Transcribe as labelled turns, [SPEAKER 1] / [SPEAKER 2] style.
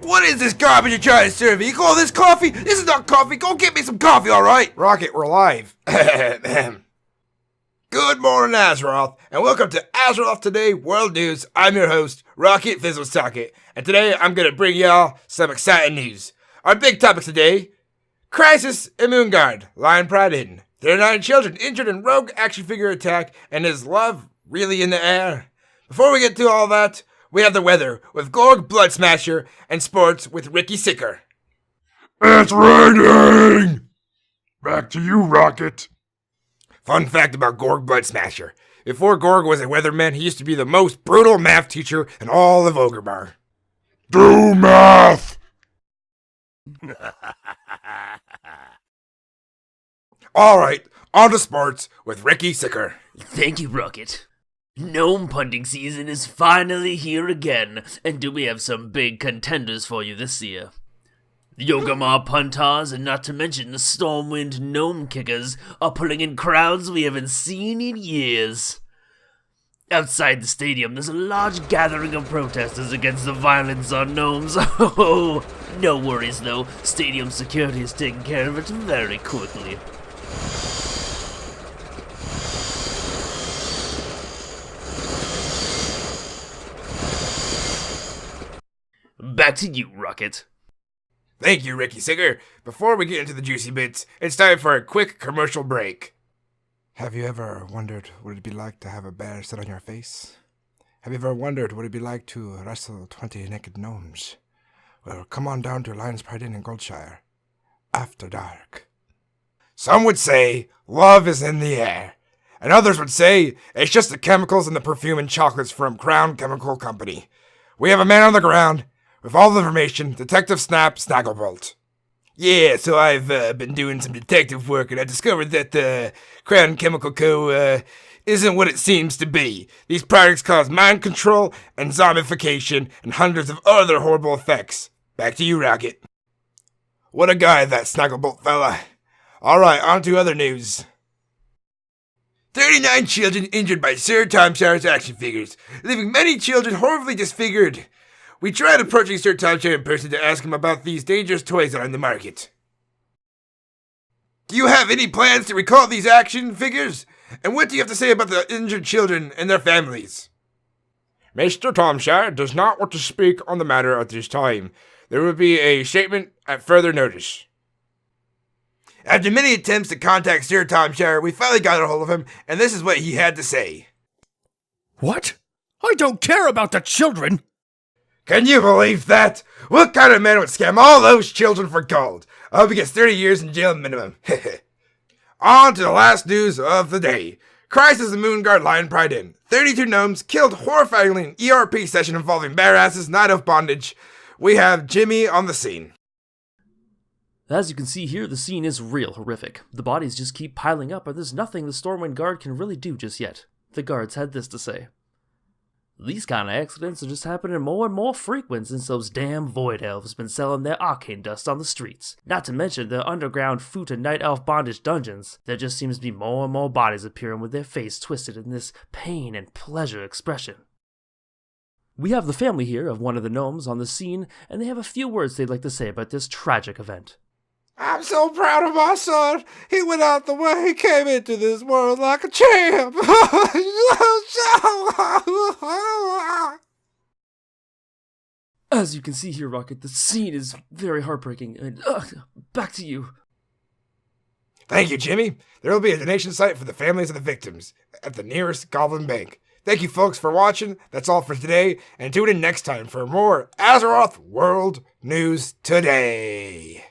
[SPEAKER 1] What is this garbage you're trying to serve me? You call this coffee? This is not coffee. Go get me some coffee, alright? Rocket, we're live. Good morning, Azeroth, and welcome to Azeroth Today World News. I'm your host, Rocket Fizzlesocket, and today I'm going to bring y'all some exciting news. Our big topic today, Crisis in Moonguard, Lion Pride Hidden. 39 children injured in rogue action figure attack, and is love really in the air? Before we get to all that, we have the weather with Gorg Blood Smasher and sports with Ricky Sicker.
[SPEAKER 2] It's raining! Back to you, Rocket.
[SPEAKER 1] Fun fact about Gorg Blood Smasher. Before Gorg was a weatherman, he used to be the most brutal math teacher in all of Ogrebar.
[SPEAKER 2] Do math!
[SPEAKER 1] Alright, on to sports with Ricky Sicker.
[SPEAKER 3] Thank you, Rocket. Gnome punting season is finally here again, and do we have some big contenders for you this year. The Yogamar Puntars, and not to mention the Stormwind Gnome Kickers, are pulling in crowds we haven't seen in years. Outside the stadium, there's a large gathering of protesters against the violence on gnomes. Oh, no worries though, stadium security is taking care of it very quickly. Back to you, Rocket.
[SPEAKER 1] Thank you, Ricky Sicker. Before we get into the juicy bits, it's time for a quick commercial break. Have you ever wondered what it'd be like to have a bear sit on your face? Have you ever wondered what it'd be like to wrestle 20 naked gnomes? Well, come on down to Lion's Pride Inn in Goldshire. After dark. Some would say love is in the air, and others would say it's just the chemicals in the perfume and chocolates from Crown Chemical Company. We have a man on the ground with all the information, Detective Snap Snagglebolt. Yeah, so I've been doing some detective work, and I discovered that the Crown Chemical Co. Isn't what it seems to be. These products cause mind control and zombification and hundreds of other horrible effects. Back to you, Rocket. What a guy, that Snagglebolt fella. Alright, on to other news. 39 children injured by Sir Tom Shire's action figures, leaving many children horribly disfigured. We tried approaching Sir Tom Shire in person to ask him about these dangerous toys that are on the market. Do you have any plans to recall these action figures? And what do you have to say about the injured children and their families? Mr. Tom Shire does not want to speak on the matter at this time. There will be a statement at further notice. After many attempts to contact Sir Tom Shire, we finally got a hold of him, and this is what he had to say.
[SPEAKER 4] What? I don't care about the children!
[SPEAKER 1] Can you believe that? What kind of man would scam all those children for gold? I hope he gets 30 years in jail minimum. On to the last news of the day. Crisis in Moonguard Lion Pride Inn. 32 gnomes killed horrifyingly in ERP session involving bear asses, night of bondage. We have Jimmy on the scene.
[SPEAKER 3] As you can see here, the scene is real horrific. The bodies just keep piling up, and there's nothing the Stormwind Guard can really do just yet. The guards had this to say. These kind of accidents are just happening more and more frequent since those damn Void Elves been selling their arcane dust on the streets. Not to mention their underground Foot and Night Elf bondage dungeons. There just seems to be more and more bodies appearing with their face twisted in this pain and pleasure expression. We have the family here of one of the gnomes on the scene, and they have a few words they'd like to say about this tragic event.
[SPEAKER 1] I'm so proud of my son. He went out the way. He came into this world like a champ.
[SPEAKER 3] As you can see here, Rocket, the scene is very heartbreaking. And back to you.
[SPEAKER 1] Thank you, Jimmy. There will be a donation site for the families of the victims at the nearest Goblin Bank. Thank you, folks, for watching. That's all for today, and tune in next time for more Azeroth World News Today.